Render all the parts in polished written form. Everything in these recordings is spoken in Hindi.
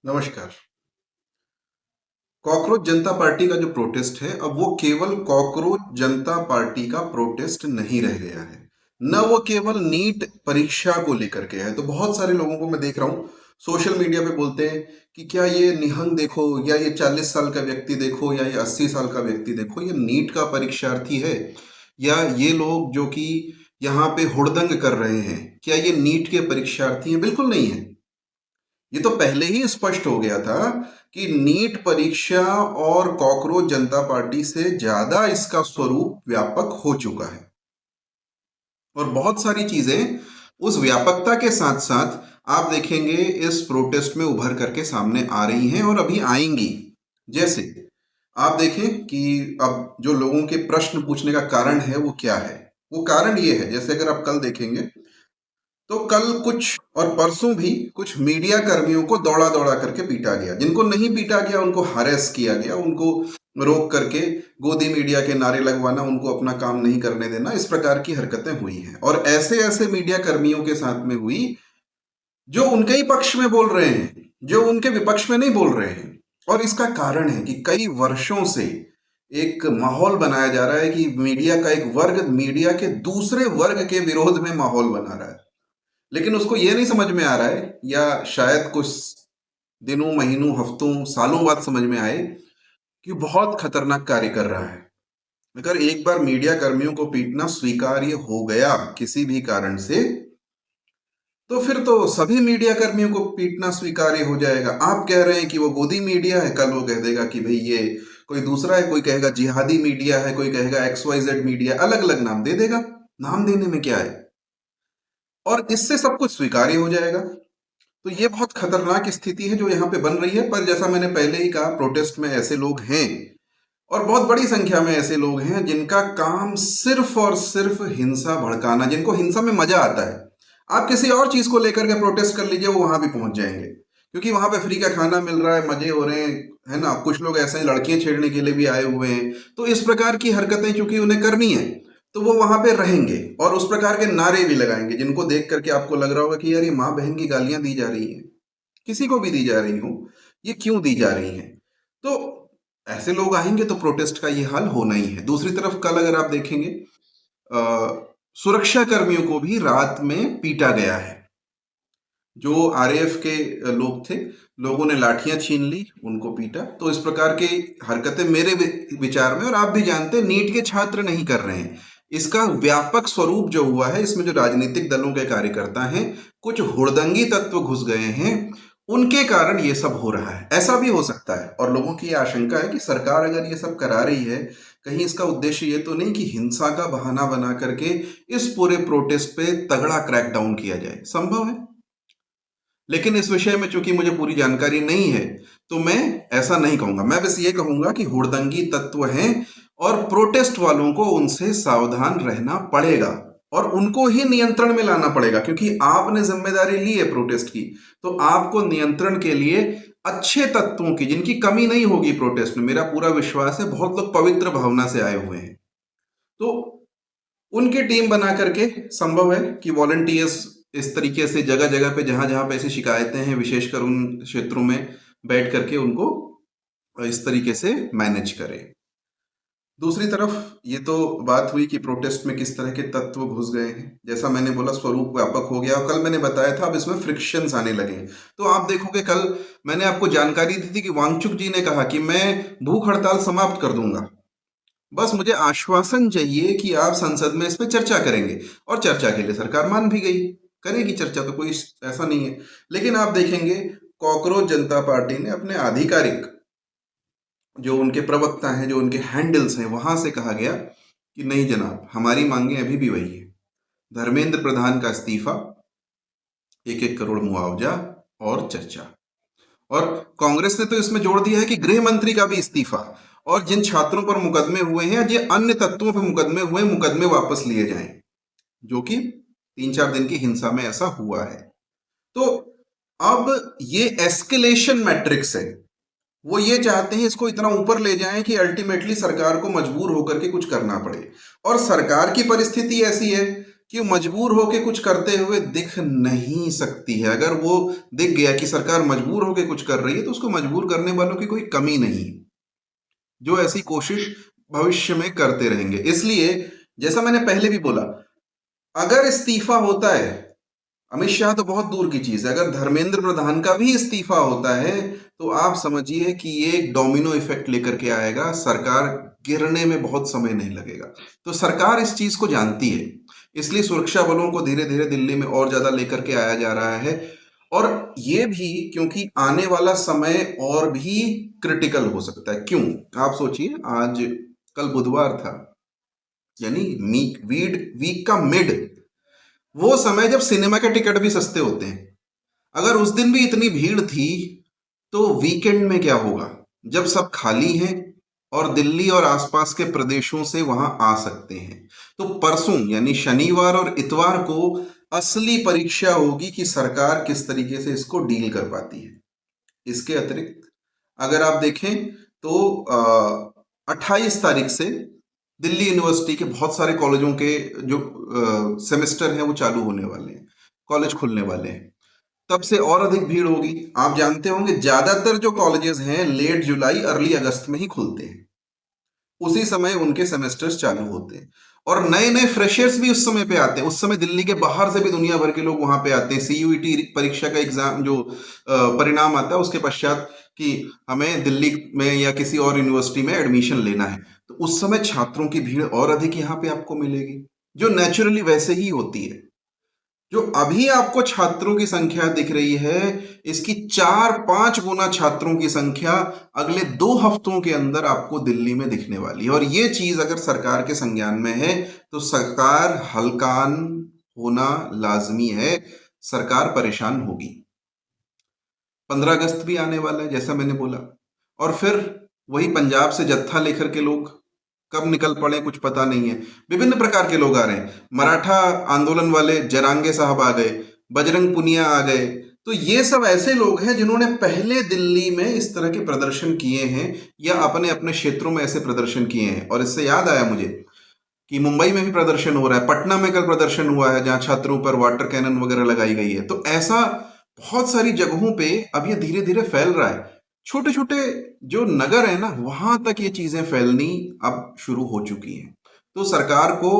नमस्कार। कॉकरोच जनता पार्टी का जो प्रोटेस्ट है, अब वो केवल कॉकरोच जनता पार्टी का प्रोटेस्ट नहीं रह गया है। न वो केवल नीट परीक्षा को लेकर के है। तो बहुत सारे लोगों को मैं देख रहा हूँ सोशल मीडिया पे बोलते हैं कि क्या ये निहंग देखो, या ये 40 साल का व्यक्ति देखो, या ये 80 साल का व्यक्ति देखो, ये नीट का परीक्षार्थी है, या ये लोग जो कि यहाँ पे हुड़दंग कर रहे हैं, क्या ये नीट के परीक्षार्थी हैं? बिल्कुल नहीं है। ये तो पहले ही स्पष्ट हो गया था कि नीट परीक्षा और कॉकरोच जनता पार्टी से ज्यादा इसका स्वरूप व्यापक हो चुका है। और बहुत सारी चीजें उस व्यापकता के साथ साथ आप देखेंगे इस प्रोटेस्ट में उभर करके सामने आ रही हैं और अभी आएंगी। जैसे आप देखें कि अब जो लोगों के प्रश्न पूछने का कारण है वो क्या है। वो कारण ये है, जैसे अगर आप कल देखेंगे तो कल कुछ और परसों भी कुछ मीडिया कर्मियों को दौड़ा दौड़ा करके पीटा गया। जिनको नहीं पीटा गया उनको हरेस किया गया, उनको रोक करके गोदी मीडिया के नारे लगवाना, उनको अपना काम नहीं करने देना, इस प्रकार की हरकतें हुई हैं। और ऐसे ऐसे मीडिया कर्मियों के साथ में हुई जो उनके ही पक्ष में बोल रहे हैं, जो उनके विपक्ष में नहीं बोल रहे हैं। और इसका कारण है कि कई वर्षों से एक माहौल बनाया जा रहा है कि मीडिया का एक वर्ग मीडिया के दूसरे वर्ग के विरोध में माहौल बना रहा है। लेकिन उसको ये नहीं समझ में आ रहा है, या शायद कुछ दिनों, महीनों, हफ्तों, सालों बाद समझ में आए कि बहुत खतरनाक कार्य कर रहा है। अगर एक बार मीडिया कर्मियों को पीटना स्वीकार्य हो गया किसी भी कारण से, तो फिर तो सभी मीडिया कर्मियों को पीटना स्वीकार्य हो जाएगा। आप कह रहे हैं कि वो गोदी मीडिया है, कल वो कह देगा कि भाई ये कोई दूसरा है, कोई कहेगा जिहादी मीडिया है, कोई कहेगा XYZ मीडिया, अलग अलग नाम दे देगा। नाम देने में क्या है, और इससे सब कुछ स्वीकार्य हो जाएगा। तो ये बहुत खतरनाक स्थिति है जो यहाँ पे बन रही है। पर जैसा मैंने पहले ही कहा, प्रोटेस्ट में ऐसे लोग हैं और बहुत बड़ी संख्या में ऐसे लोग हैं जिनका काम सिर्फ और सिर्फ हिंसा भड़काना, जिनको हिंसा में मजा आता है। आप किसी और चीज को लेकर के प्रोटेस्ट कर लीजिए, वो वहां भी पहुंच जाएंगे, क्योंकि वहां पे फ्री का खाना मिल रहा है, मजे हो रहे हैं, है ना। कुछ लोग ऐसे हैं लड़कियां छेड़ने के लिए भी आए हुए हैं, तो इस प्रकार की हरकतें चूंकि उन्हें करनी है, तो वो वहां पे रहेंगे और उस प्रकार के नारे भी लगाएंगे जिनको देख करके आपको लग रहा होगा कि यार ये माँ बहन की गालियां दी जा रही हैं, किसी को भी दी जा रही हो, ये क्यों दी जा रही हैं। तो ऐसे लोग आएंगे तो प्रोटेस्ट का ये हाल होना ही है। दूसरी तरफ कल अगर आप देखेंगे, सुरक्षा कर्मियों को भी रात में पीटा गया है। जो RAF के लोग थे, लोगों ने लाठियां छीन ली, उनको पीटा। तो इस प्रकार की हरकतें मेरे विचार में, और आप भी जानते हैं, नीट के छात्र नहीं कर रहे हैं। इसका व्यापक स्वरूप जो हुआ है, इसमें जो राजनीतिक दलों के कार्यकर्ता हैं, कुछ हुड़दंगी तत्व घुस गए हैं, उनके कारण ये सब हो रहा है। ऐसा भी हो सकता है, और लोगों की ये आशंका है कि सरकार अगर ये सब करा रही है, कहीं इसका उद्देश्य ये तो नहीं कि हिंसा का बहाना बना करके इस पूरे प्रोटेस्ट पे तगड़ा क्रैकडाउन किया जाए। संभव है, लेकिन इस विषय में चूंकि मुझे पूरी जानकारी नहीं है, तो मैं ऐसा नहीं कहूंगा। मैं बस ये कहूंगा कि हुड़दंगी तत्व हैं और प्रोटेस्ट वालों को उनसे सावधान रहना पड़ेगा और उनको ही नियंत्रण में लाना पड़ेगा, क्योंकि आपने जिम्मेदारी ली है प्रोटेस्ट की। तो आपको नियंत्रण के लिए अच्छे तत्वों की, जिनकी कमी नहीं होगी प्रोटेस्ट में, मेरा पूरा विश्वास है, बहुत लोग पवित्र भावना से आए हुए हैं, तो उनकी टीम बना करके, संभव है कि वॉलंटियर्स इस तरीके से जगह जगह पे, जहां जहां पे ऐसी शिकायतें हैं, विशेषकर उन क्षेत्रों में बैठ करके उनको इस तरीके से मैनेज करें। दूसरी तरफ ये तो बात हुई कि प्रोटेस्ट में किस तरह के तत्व घुस गए हैं। जैसा मैंने बोला, स्वरूप व्यापक हो गया, और कल मैंने बताया था अब इसमें फ्रिक्शंस आने लगे। तो आप देखोगे, कल मैंने आपको जानकारी दी थी कि वांगचुक जी ने कहा कि मैं भूख हड़ताल समाप्त कर दूंगा, बस मुझे आश्वासन चाहिए कि आप संसद में इस पे चर्चा करेंगे। और चर्चा के लिए सरकार मान भी गई, करेगी चर्चा, तो कोई ऐसा नहीं है। लेकिन आप देखेंगे कॉकरोच जनता पार्टी ने अपने आधिकारिक, जो उनके प्रवक्ता हैं, जो उनके हैंडल्स हैं, वहां से कहा गया कि नहीं जनाब, हमारी मांगे अभी भी वही है। धर्मेंद्र प्रधान का इस्तीफा, 1-1 करोड़ मुआवजा और चर्चा। और कांग्रेस ने तो इसमें जोड़ दिया है कि गृह मंत्री का भी इस्तीफा, और जिन छात्रों पर मुकदमे हुए हैं, या अन्य तत्वों पर मुकदमे हुए, मुकदमे वापस लिए जाएं, जो कि 3-4 दिन की हिंसा में ऐसा हुआ है। तो अब ये एस्केलेशन मैट्रिक्स है। वो ये चाहते हैं इसको इतना ऊपर ले जाएं कि अल्टीमेटली सरकार को मजबूर होकर के कुछ करना पड़े। और सरकार की परिस्थिति ऐसी है कि मजबूर होके कुछ करते हुए दिख नहीं सकती है। अगर वो दिख गया कि सरकार मजबूर होके कुछ कर रही है, तो उसको मजबूर करने वालों की कोई कमी नहीं है, जो ऐसी कोशिश भविष्य में करते रहेंगे। इसलिए जैसा मैंने पहले भी बोला, अगर इस्तीफा होता है, अमित शाह तो बहुत दूर की चीज है, अगर धर्मेंद्र प्रधान का भी इस्तीफा होता है, तो आप समझिए कि ये एक डोमिनो इफेक्ट लेकर के आएगा, सरकार गिरने में बहुत समय नहीं लगेगा। तो सरकार इस चीज को जानती है, इसलिए सुरक्षा बलों को धीरे धीरे दिल्ली में और ज्यादा लेकर के आया जा रहा है। और ये भी क्योंकि आने वाला समय और भी क्रिटिकल हो सकता है। क्यों? आप सोचिए, आज कल बुधवार था, यानी वीक का मिड, वो समय जब सिनेमा के टिकट भी सस्ते होते हैं। अगर उस दिन भी इतनी भीड़ थी, तो वीकेंड में क्या होगा, जब सब खाली हैं और दिल्ली और आसपास के प्रदेशों से वहां आ सकते हैं। तो परसों यानी शनिवार और इतवार को असली परीक्षा होगी कि सरकार किस तरीके से इसको डील कर पाती है। इसके अतिरिक्त अगर आप देखें तो 28 तारीख से दिल्ली यूनिवर्सिटी के बहुत सारे कॉलेजों के जो सेमेस्टर हैं वो चालू होने वाले हैं, कॉलेज खुलने वाले हैं। तब से और अधिक भीड़ होगी। आप जानते होंगे ज्यादातर जो कॉलेजेस हैं लेट जुलाई अर्ली अगस्त में ही खुलते हैं, उसी समय उनके सेमेस्टर्स चालू होते हैं। और नए नए फ्रेशर्स भी उस समय पे आते हैं। उस समय दिल्ली के बाहर से भी दुनिया भर के लोग वहां पे आते हैं। सीयूईटी परीक्षा का एग्जाम जो परिणाम आता है उसके पश्चात कि हमें दिल्ली में या किसी और यूनिवर्सिटी में एडमिशन लेना है, तो उस समय छात्रों की भीड़ और अधिक यहाँ पे आपको मिलेगी, जो नेचुरली वैसे ही होती है। जो अभी आपको छात्रों की संख्या दिख रही है, इसकी 4-5 गुना छात्रों की संख्या अगले 2 हफ्तों के अंदर आपको दिल्ली में दिखने वाली है। और ये चीज अगर सरकार के संज्ञान में है, तो सरकार हलकान होना लाजमी है, सरकार परेशान होगी। 15 अगस्त भी आने वाला है जैसा मैंने बोला, और फिर वही पंजाब से जत्था लेकर के लोग कब निकल पड़े कुछ पता नहीं है। विभिन्न प्रकार के लोग आ रहे हैं। मराठा आंदोलन वाले जरांगे साहब आ गए, बजरंग पुनिया आ गए। तो ये सब ऐसे लोग हैं जिन्होंने पहले दिल्ली में इस तरह के प्रदर्शन किए हैं या अपने अपने क्षेत्रों में ऐसे प्रदर्शन किए हैं। और इससे याद आया मुझे कि मुंबई में भी प्रदर्शन हो रहा है, पटना में कल प्रदर्शन हुआ है जहां छात्रों पर वाटर कैनन वगैरह लगाई गई है। तो ऐसा बहुत सारी जगहों पे अब ये धीरे धीरे फैल रहा है। छोटे छोटे जो नगर है ना, वहां तक ये चीजें फैलनी अब शुरू हो चुकी हैं। तो सरकार को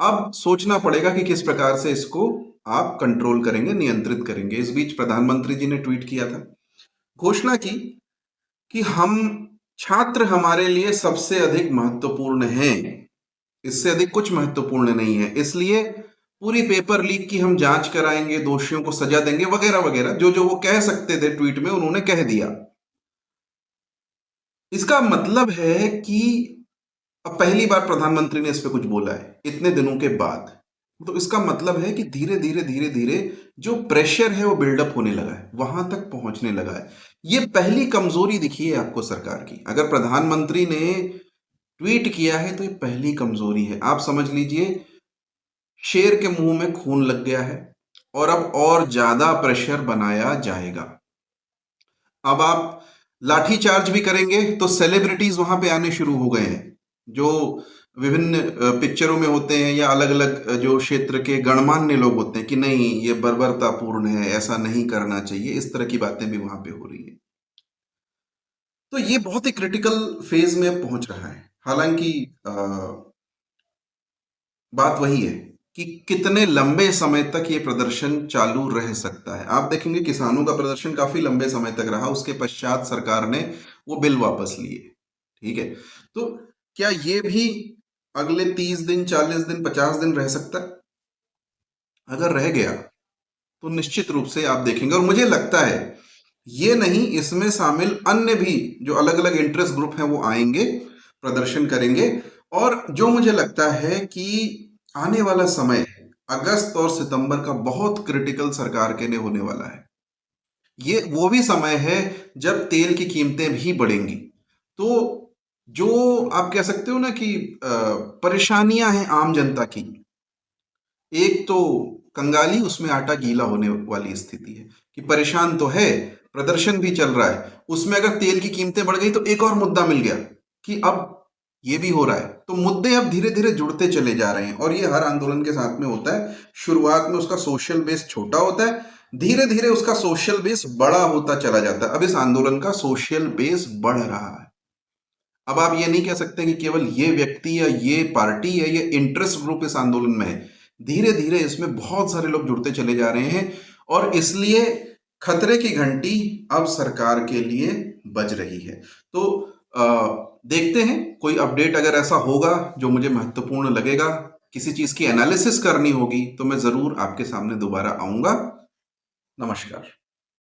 अब सोचना पड़ेगा कि किस प्रकार से इसको आप कंट्रोल करेंगे, नियंत्रित करेंगे। इस बीच प्रधानमंत्री जी ने ट्वीट किया था, घोषणा की कि हम छात्र हमारे लिए सबसे अधिक महत्वपूर्ण हैं, इससे अधिक कुछ महत्वपूर्ण नहीं है, इसलिए पूरी पेपर लीक की हम जांच कराएंगे, दोषियों को सजा देंगे वगैरह वगैरह, जो जो वो कह सकते थे ट्वीट में उन्होंने कह दिया। इसका मतलब है कि अब पहली बार प्रधानमंत्री ने इस पे कुछ बोला है इतने दिनों के बाद। तो इसका मतलब है कि धीरे धीरे जो प्रेशर है वो बिल्डअप होने लगा है, वहां तक पहुंचने लगा है। ये पहली कमजोरी दिखी है आपको सरकार की। अगर प्रधानमंत्री ने ट्वीट किया है तो ये पहली कमजोरी है। आप समझ लीजिए शेर के मुंह में खून लग गया है और अब और ज्यादा प्रेशर बनाया जाएगा। अब आप लाठी चार्ज भी करेंगे तो सेलिब्रिटीज वहां पे आने शुरू हो गए हैं, जो विभिन्न पिक्चरों में होते हैं या अलग अलग जो क्षेत्र के गणमान्य लोग होते हैं कि नहीं ये बर्बरतापूर्ण है, ऐसा नहीं करना चाहिए, इस तरह की बातें भी वहां पे हो रही है। तो ये बहुत ही क्रिटिकल फेज में पहुंच रहा है। हालांकि बात वही है कि कितने लंबे समय तक ये प्रदर्शन चालू रह सकता है। आप देखेंगे किसानों का प्रदर्शन काफी लंबे समय तक रहा, उसके पश्चात सरकार ने वो बिल वापस लिए। ठीक है, तो क्या ये भी अगले 30 दिन, 40 दिन, 50 दिन रह सकता है? अगर रह गया तो निश्चित रूप से आप देखेंगे, और मुझे लगता है ये नहीं, इसमें शामिल अन्य भी जो अलग अलग इंटरेस्ट ग्रुप हैं वो आएंगे, प्रदर्शन करेंगे। और जो मुझे लगता है कि आने वाला समय अगस्त और सितंबर का बहुत क्रिटिकल सरकार के लिए होने वाला है। ये वो भी समय है जब तेल की कीमतें भी बढ़ेंगी। तो जो आप कह सकते हो ना कि परेशानियां हैं आम जनता की, एक तो कंगाली उसमें आटा गीला होने वाली स्थिति है कि परेशान तो है, प्रदर्शन भी चल रहा है, उसमें अगर तेल की कीमतें बढ़ गई तो एक और मुद्दा मिल गया कि अब ये भी हो रहा है। तो मुद्दे अब धीरे-धीरे जुड़ते चले जा रहे हैं और ये हर आंदोलन के साथ में होता है। शुरुआत में उसका सोशल बेस छोटा होता है, धीरे-धीरे उसका सोशल बेस बड़ा होता चला जाता है। अब इस आंदोलन का सोशल बेस बढ़ रहा है। अब आप ये नहीं कह सकते कि केवल ये व्यक्ति या ये पार्टी या ये इंटरेस्ट ग्रुप इस आंदोलन में है। धीरे-धीरे इसमें बहुत सारे लोग जुड़ते चले जा रहे हैं और इसलिए खतरे की घंटी अब सरकार के लिए बज रही है। तो देखते हैं कोई अपडेट अगर ऐसा होगा जो मुझे महत्वपूर्ण लगेगा, किसी चीज़ की एनालिसिस करनी होगी तो मैं ज़रूर आपके सामने दोबारा आऊँगा। नमस्कार।